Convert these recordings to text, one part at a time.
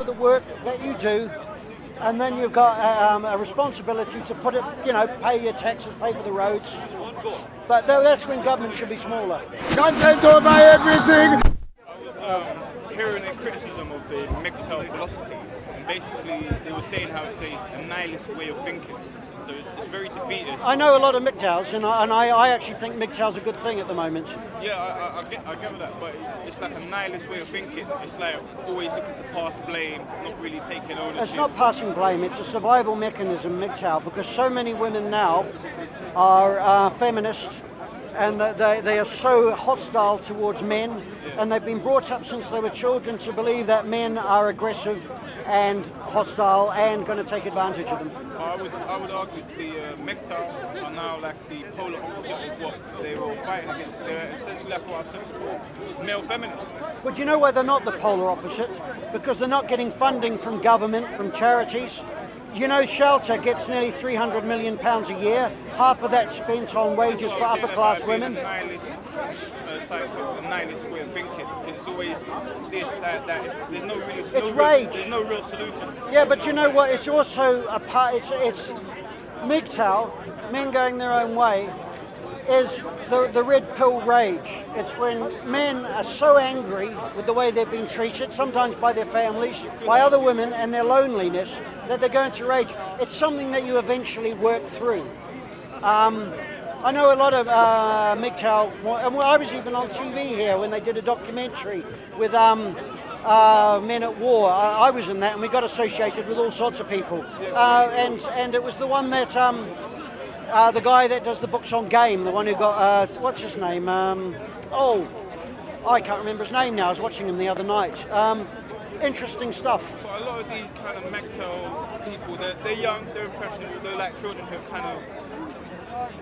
the work that you do, and then you've got a responsibility to put it, pay your taxes, pay for the roads. But that's when government should be smaller. Content over everything! I was hearing a criticism of the MGTOW philosophy, and basically they were saying how it's a nihilist way of thinking. So it's very defeatist. I know a lot of MGTOWs, and I actually think MGTOW's a good thing at the moment. Yeah, I get that, but it's like a nihilist way of thinking. It's like always looking to pass blame, not really taking ownership. It's not passing blame, it's a survival mechanism, MGTOW, because so many women now are feminist, and they are so hostile towards men, and they've been brought up since they were children to believe that men are aggressive and hostile and going to take advantage of them. I would argue the MGTOW are now like the polar opposite of what they were fighting against. They're essentially like what I've said before, male feminists. But you know why they're not the polar opposite? Because they're not getting funding from government, from charities. You know, Shelter gets nearly £300 million a year. Half of that spent on wages for upper class women. A nihilist way of thinking. It's always this, that. There's no really. It's rage. There's no real solution. Yeah, but you know what? It's also a part. It's MGTOW, men going their own way, is the red pill rage. It's when men are so angry with the way they've been treated, sometimes by their families, by other women, and their loneliness, that they're going to rage. It's something that you eventually work through. I know a lot of MGTOW, and I was even on TV here when they did a documentary with men at war. I was in that, and we got associated with all sorts of people. And it was the one that the guy that does the books on game, the one who got what's his name? I can't remember his name now. I was watching him the other night. Interesting stuff. But a lot of these kind of MGTOW people, they're young, they're impressionable, they're like children who kind of.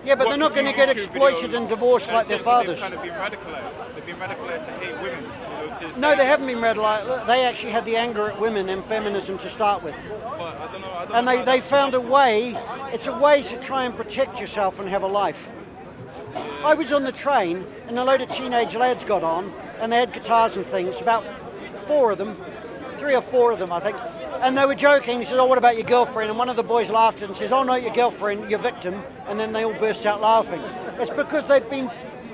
Yeah, but they're not going to get exploited and divorced like their fathers. They've kind of been radicalised. They've been radicalised to hate women. No, they haven't been radicalised. They actually had the anger at women and feminism to start with. But I don't know. And they found a way. It's a way to try and protect yourself and have a life. I was on the train, and a load of teenage lads got on, and they had guitars and things. About 3 or 4 of them, I think. And they were joking. He says, "Oh, what about your girlfriend?" And one of the boys laughed and says, "Oh, not your girlfriend, your victim." And then they all burst out laughing. It's because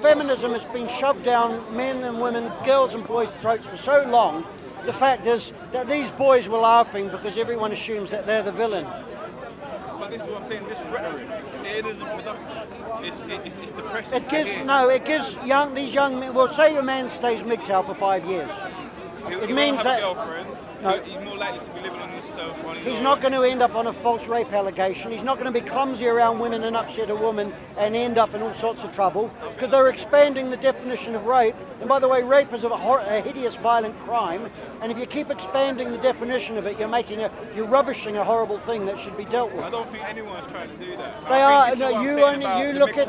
feminism has been shoved down men and women, girls and boys' throats for so long. The fact is that these boys were laughing because everyone assumes that they're the villain. But this is what I'm saying, this rhetoric, it isn't productive. It's depressing. It gives these young men, well, say a man stays MGTOW for 5 years. It means that he's more likely to be living on himself. He's not going to end up on a false rape allegation. He's not going to be clumsy around women and upset a woman and end up in all sorts of trouble, because they're expanding the definition of rape. And by the way, rape is a hideous, violent crime. And if you keep expanding the definition of it, you're rubbishing a horrible thing that should be dealt with. I don't think anyone's trying to do that. They are. No, you look at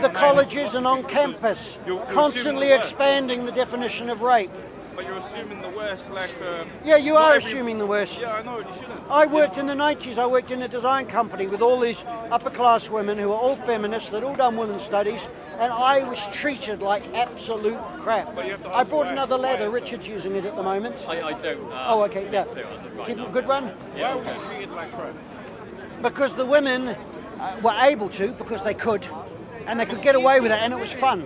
the colleges and on campus, constantly expanding the definition of rape. But you're assuming the worst, yeah, you are assuming the worst. Yeah, I know, you shouldn't. I worked in the 90s, I worked in a design company with all these upper class women who were all feminists, they'd all done women's studies, and I was treated like absolute crap. But you have to I brought another ladder, Richard's using it at the moment. I don't. Oh, okay, yeah. Keep a good run? Why was you treated like crap? Because the women were able to, because they could, and they could get away with it, and it was fun.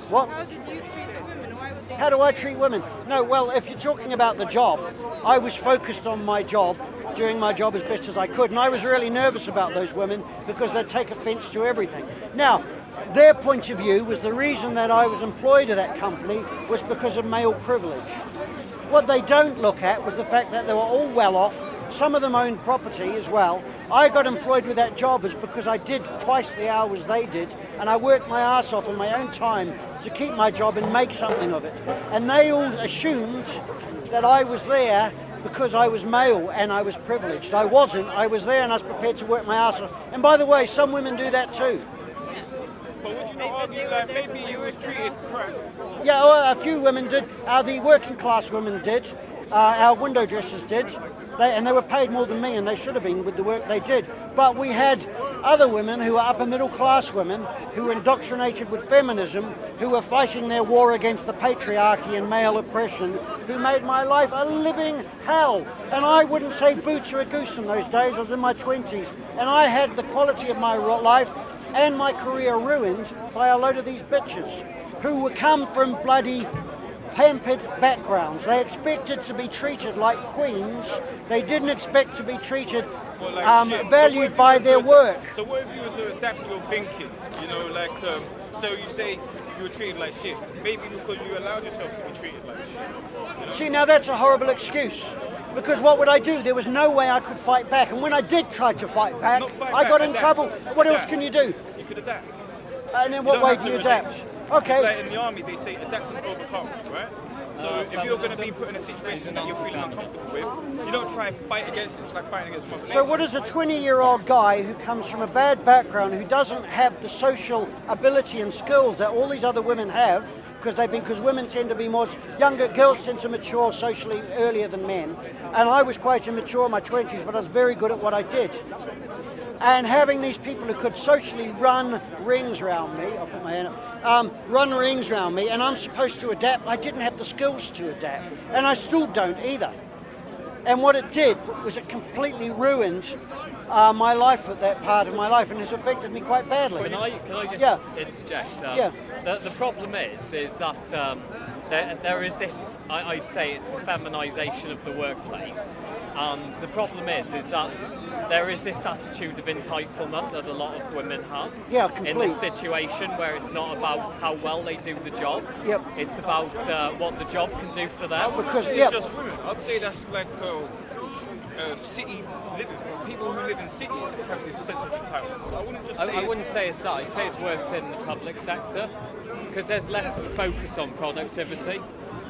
What? How did you treat the women? Why was How do I treat women? No, well, if you're talking about the job, I was focused on my job, doing my job as best as I could, and I was really nervous about those women because they'd take offence to everything. Now, their point of view was the reason that I was employed at that company was because of male privilege. What they don't look at was the fact that they were all well off, some of them owned property as well. I got employed with that job is because I did twice the hours they did, and I worked my ass off in my own time to keep my job and make something of it. And they all assumed that I was there because I was male and I was privileged. I wasn't. I was there and I was prepared to work my ass off. And by the way, some women do that too. But would you not argue like maybe you were treated crap. Yeah, well, a few women did. The working class women did. Our window dressers did. And they were paid more than me, and they should have been with the work they did. But we had other women who were upper middle class women who were indoctrinated with feminism, who were fighting their war against the patriarchy and male oppression, who made my life a living hell. And I wouldn't say boo to a goose in those days. I was in my 20s, and I had the quality of my life and my career ruined by a load of these bitches who would come from bloody pampered backgrounds. They expected to be treated like queens. They didn't expect to be treated valued by their work. So what if you were to adapt your thinking? You know, like, so you say you were treated like shit. Maybe because you allowed yourself to be treated like shit. You know? See, now that's a horrible excuse. Because what would I do? There was no way I could fight back. And when I did try to fight back, I got in trouble. What else can you do? You could adapt. And in what way do you adapt? Okay. Like in the army, they say adapt and overcome, right? So if you're going to be put in a situation that you're feeling uncomfortable with, you don't try and fight against it. It's like fighting against Mother Nature. So what is a 20-year-old guy who comes from a bad background, who doesn't have the social ability and skills that all these other women have, because women tend to be more, younger girls tend to mature socially earlier than men, and I was quite immature in my 20s, but I was very good at what I did. And having these people who could socially run rings around me, I'll put my hand up, run rings around me, and I'm supposed to adapt. I didn't have the skills to adapt, and I still don't either. And what it did was it completely ruined my life at that part of my life, and it's affected me quite badly. Can I just interject? Yeah. The problem is that there is this, I'd say it's a feminisation of the workplace, and the problem is that there is this attitude of entitlement that a lot of women have. Yeah, completely. In this situation where it's not about how well they do the job. Yep. It's about what the job can do for them. Because it's just women. I'd say that's like city living. People who live in cities have this sense of entitlement. So I wouldn't just say... I wouldn't say it's that. I'd say it's worse in the public sector because there's less of a focus on productivity.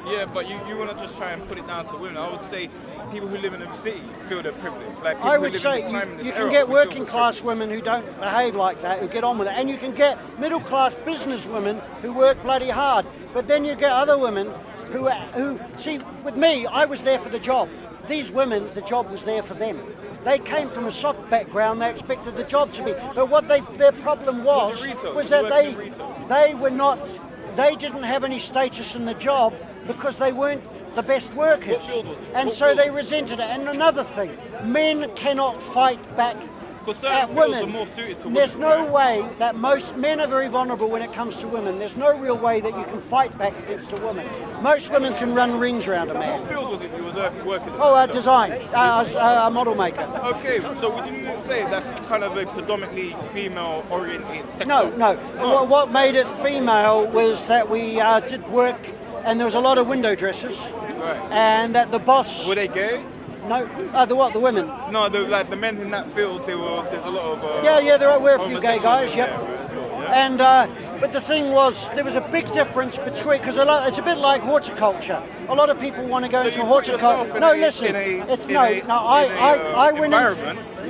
Yeah, but you want to just try and put it down to women. I would say people who live in a city feel their privilege. Like I would say you can get working class women who don't behave like that, who get on with it, and you can get middle class business women who work bloody hard. But then you get other women who see, with me, I was there for the job. These women, the job was there for them. They came from a soft background. They expected the job to be, but what their problem was that they were not. They didn't have any status in the job because they weren't the best workers. What field was it? And so they resented it. And another thing, men cannot fight back at women. Are more suited to There's women, no way that most men are very vulnerable when it comes to women. There's no real way that you can fight back against a woman. Most women can run rings around a man. What field was it you was working in? Oh, design. I was a model maker. Okay, so would you say that's kind of a predominantly female-oriented sector? No. What made it female was that we did work, and there was a lot of window dressers, Right. and that the boss. Were they gay? No, the women. No, the men in that field. There's a lot of. Yeah, there were a few gay guys. homosexuals in Yep. there as well, yeah? And but the thing was, there was a big difference between, because it's a bit like horticulture. A lot of people want to go into you put yourself horticulture. in No, a- listen, in a- it's in no. a- No,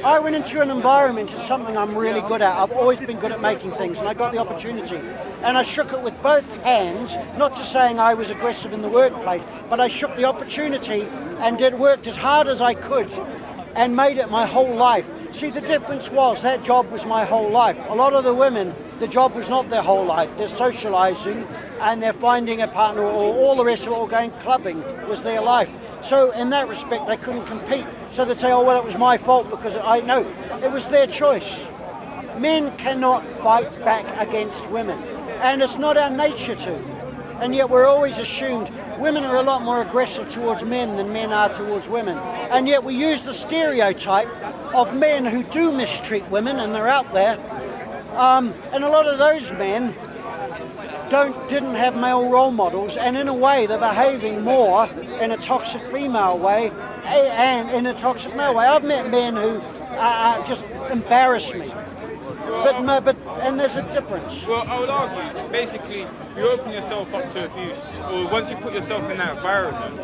I went into an environment. It's something I'm really good at. I've always been good at making things, and I got the opportunity, and I shook it with both hands. Not to saying I was aggressive in the workplace, but I shook the opportunity and worked as hard as I could, and made it my whole life. See, the difference was that job was my whole life. A lot of the women, the job was not their whole life. They're socialising and they're finding a partner, or all the rest of it, or going clubbing was their life. So in that respect, they couldn't compete. So they'd say, oh, well, it was my fault because no, it was their choice. Men cannot fight back against women, and it's not our nature to. And yet we're always assumed women are a lot more aggressive towards men than men are towards women. And yet we use the stereotype of men who do mistreat women, and they're out there. And a lot of those men didn't have male role models, and in a way they're behaving more in a toxic female way and in a toxic male way. I've met men who just embarrass me. And there's a difference. Well, I would argue, basically, you open yourself up to abuse, or once you put yourself in that environment,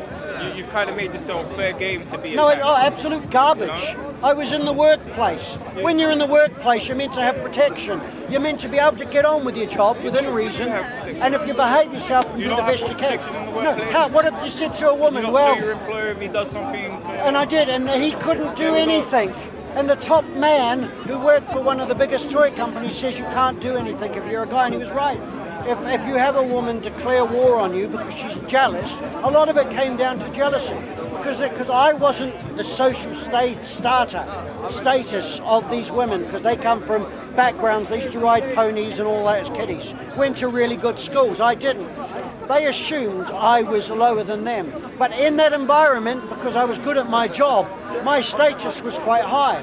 you've kind of made yourself fair game to be No, attacked. absolute garbage. I was in the workplace. When you're in the workplace, you're meant to have protection. You're meant to be able to get on with your job within reason. And if you behave yourself and Do do you the not best have you can. protection in the No, workplace? what if you said to a woman, You're not well, sure your employer if he does something. and I did, and he couldn't do anything. And the top man who worked for one of the biggest toy companies says you can't do anything if you're a guy, and he was right. If you have a woman declare war on you because she's jealous, a lot of it came down to jealousy. Because I wasn't the social status of these women, because they come from backgrounds, they used to ride ponies and all that as kiddies, went to really good schools. I didn't. They assumed I was lower than them. But in that environment, because I was good at my job, my status was quite high.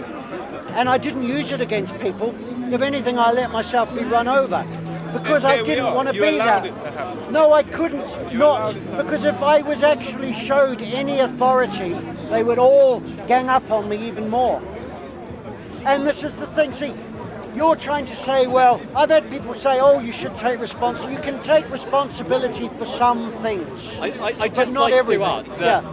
And I didn't use it against people. If anything, I let myself be run over. Because I didn't want to You be allowed that. it to happen. No, I couldn't. You Not allowed it to because if I was actually showed any authority, they would all gang up on me even more. And this is the thing. See, you're trying to say, well, I've had people say, oh, you should take responsibility. You can take responsibility for some things. I just not like to everything. add that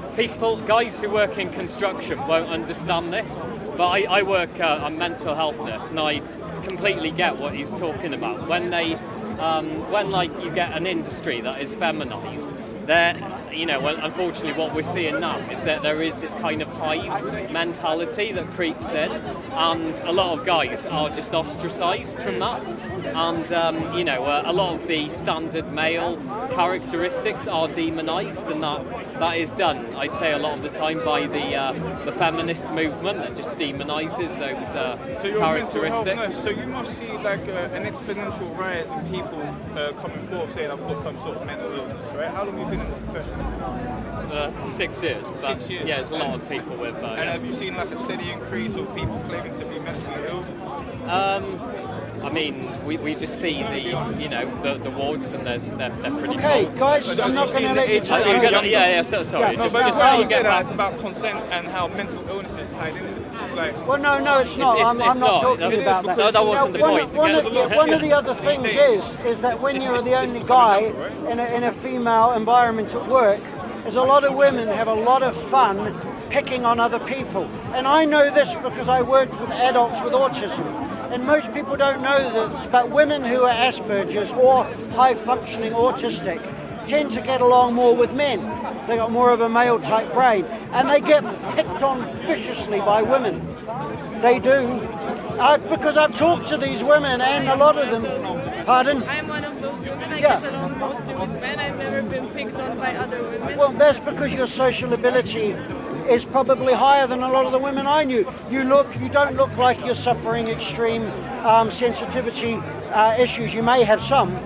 guys who work in construction won't understand this, but I work on mental health nurse, and I completely get what he's talking about. When you get an industry that is feminized, unfortunately what we're seeing now is that there is this kind of hive mentality that creeps in, and a lot of guys are just ostracized from that, and a lot of the standard male characteristics are demonized, and that is done, I'd say, a lot of the time by the feminist movement that just demonizes those So you're a mental health characteristics. nurse, so you must see like an exponential rise in people coming forth saying I've got some sort of mental illness, right? How long have you been in the profession? 6 years. But 6 years. Yeah, there's a lot of people with. And have you seen like a steady increase of people claiming to be mentally ill? I mean, we just see the wards, and they're pretty Okay, full. guys, I'm not going to let you Oh, take you're over. gonna- Yeah, sorry. Yeah, just But just what so I you was get getting at back. is about consent and how mental illness is tied into this. It's like Well, no, it's not. It's I'm not. not talking That's- about that. no, that wasn't the point. One of the other things is that when you're the only guy in a female environment at work, is a lot of women have a lot of fun picking on other people. And I know this because I worked with adults with autism. And most people don't know this, but women who are Asperger's or high-functioning autistic tend to get along more with men. They got more of a male-type brain, and they get picked on viciously by women. They do. Because I've talked to these women, and a lot of them. Pardon? I'm one of those women. I Yeah. get along mostly with men. I've never been picked on by other women. Well, that's because your social ability is probably higher than a lot of the women I knew. You don't look like you're suffering extreme sensitivity issues. You may have some,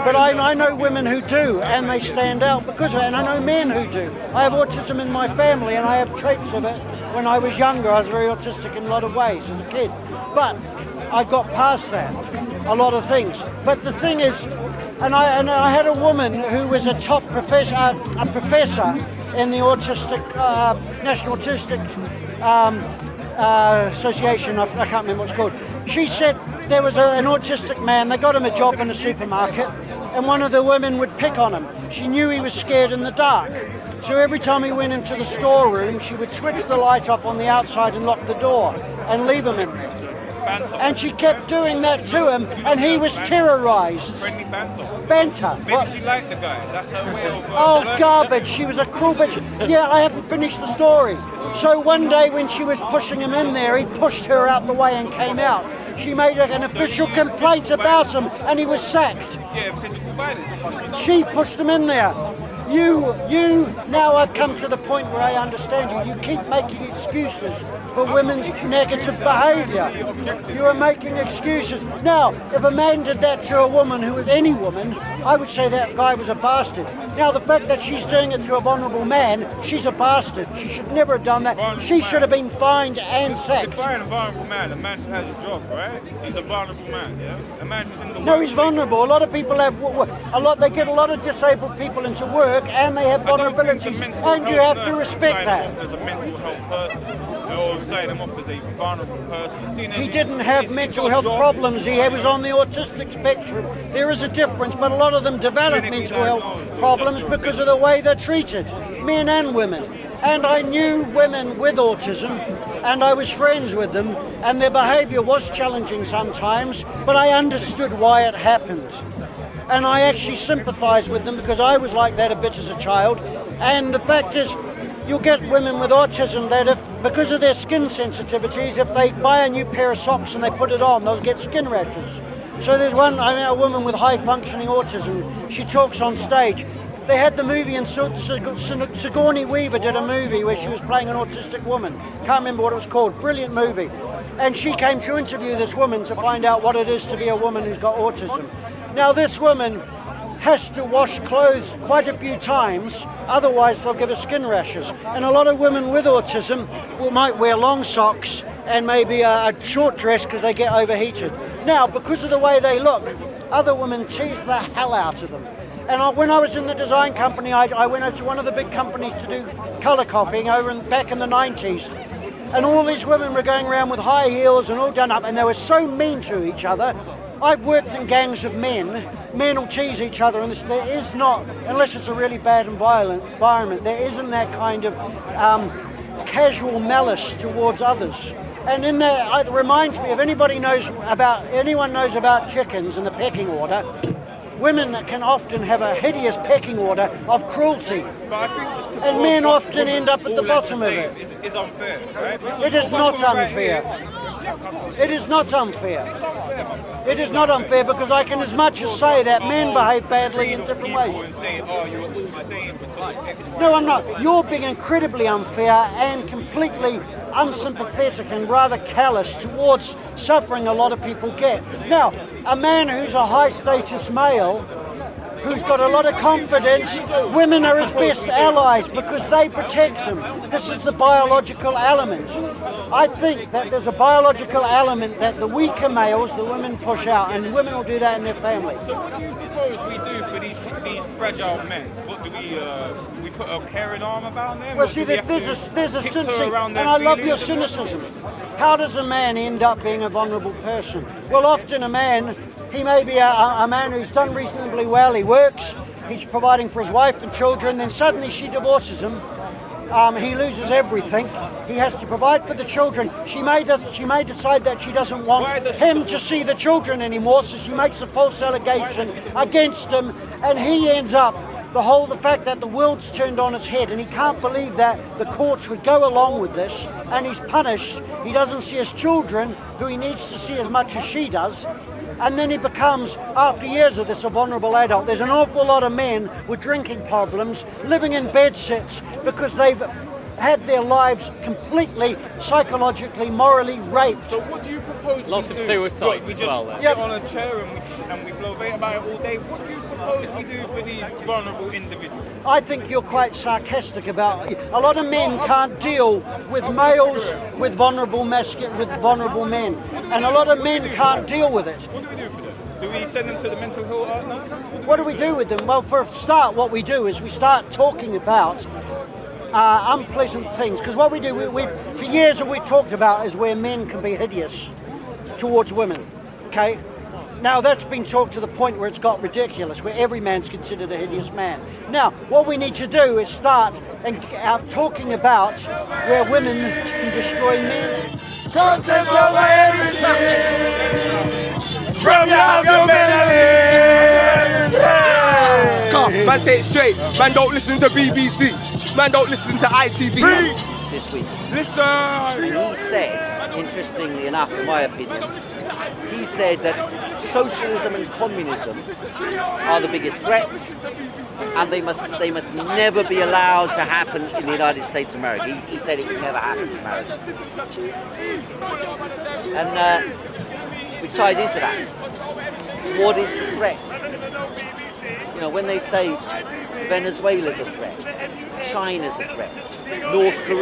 but I know women who do, and they stand out because of it, and I know men who do. I have autism in my family, and I have traits of it. When I was younger, I was very autistic in a lot of ways as a kid, but I got past that, a lot of things. But the thing is, and I had a woman who was a top professor, a professor in the National Autistic Association. I can't remember what it's called. She said there was an autistic man. They got him a job in a supermarket, and one of the women would pick on him. She knew he was scared in the dark. So every time he went into the storeroom, she would switch the light off on the outside and lock the door and leave him in. banter. And she kept doing that to him, and he was terrorized. Friendly banter. Banter. Maybe she liked the guy. That's her way of. Oh, learning. garbage. She was a cruel bitch. Yeah, I haven't finished the story. So one day when she was pushing him in there, he pushed her out the way and came out. She made an official complaint about him, and he was sacked. Yeah, physical violence. She pushed him in there. Now I've come to the point where I understand you. You keep making excuses for women's negative behaviour. You are making excuses. Now, if a man did that to a woman who was any woman, I would say that guy was a bastard. Now, the fact that she's doing it to a vulnerable man, she's a bastard. She should never have done that. She should have been fined and sacked. Define a vulnerable man. A man who has a job, right? He's a vulnerable man, yeah? A man who's in the No, he's vulnerable. A lot of people have, they get a lot of disabled people into work work and they have vulnerabilities, and you have to respect that. As a mental health person, or sign them off as a vulnerable person. He didn't have mental health problems. He was on the autistic spectrum. There is a difference, but a lot of them develop mental health problems because of the way they're treated, men and women. And I knew women with autism, and I was friends with them, and their behaviour was challenging sometimes, but I understood why it happened. And I actually sympathise with them because I was like that a bit as a child. And the fact is, you'll get women with autism that because of their skin sensitivities, if they buy a new pair of socks and they put it on, they'll get skin rashes. So there's a woman with high functioning autism, she talks on stage. They had the movie, and Sigourney Weaver did a movie where she was playing an autistic woman. Can't remember what it was called. Brilliant movie. And she came to interview this woman to find out what it is to be a woman who's got autism. Now this woman has to wash clothes quite a few times, otherwise they'll give her skin rashes. And a lot of women with autism might wear long socks and maybe a short dress because they get overheated. Now, because of the way they look, other women tease the hell out of them. And when I was in the design company, I went over to one of the big companies to do colour copying back in the 90s. And all these women were going around with high heels and all done up, and they were so mean to each other. I've worked in gangs of men. Men will tease each other, and there is not, unless it's a really bad and violent environment, there isn't that kind of casual malice towards others. And in there, it reminds me, if anyone knows about chickens and the pecking order, women can often have a hideous pecking order of cruelty, and men often end up at the bottom of it. Is unfair, right? It is not unfair. It is not unfair. It is not unfair because I can as much as say that men behave badly in different ways. No, I'm not. You're being incredibly unfair and completely unsympathetic and rather callous towards suffering a lot of people get. Now, a man who's a high status male, who's got a lot of confidence, women are his best allies because they protect him. This is the biological element. I think that there's a biological element that the weaker males, the women push out, and women will do that in their families. So what do you propose we do for these fragile men? What do we put a caring arm about them? Well, see, there's a cynicism, and I love your cynicism. How does a man end up being a vulnerable person? Well, often a man, he may be a man who's done reasonably well, he works, he's providing for his wife and children, then suddenly she divorces him. He loses everything. He has to provide for the children. She may decide that she doesn't want him to see the children anymore, so she makes a false allegation against him, and he ends up the fact that the world's turned on its head, and he can't believe that the courts would go along with this, and he's punished. He doesn't see his children, who he needs to see as much as she does. And then he becomes, after years of this, a vulnerable adult. There's an awful lot of men with drinking problems, living in bed sits because they've had their lives completely psychologically, morally raped. So what do you propose? Lots of suicides as well. We get on a chair and we blavate about it all day. What do you propose we do for these vulnerable individuals? I think you're quite sarcastic about it. A lot of men can't deal with males with vulnerable men, and a lot of men can't deal with it. What do we do for them? Do we send them to the mental health nurse? What do we do with them? Well, for a start, what we do is we start talking about unpleasant things, because what we do, for years what we've talked about is where men can be hideous towards women. Okay, now that's been talked to the point where it's got ridiculous, where every man's considered a hideous man. Now, what we need to do is start talking about where women can destroy men. Come take over everything from your belly. Come, man, say it straight. Man, don't listen to BBC. Man, don't listen to ITV. This week. Listen. He said, interestingly enough, in my opinion, he said that socialism and communism are the biggest threats, and they must never be allowed to happen in the United States of America. He said it can never happen in America, and which ties into that. What is the threat? You know, when they say Venezuela's a threat, China's a threat, North Korea.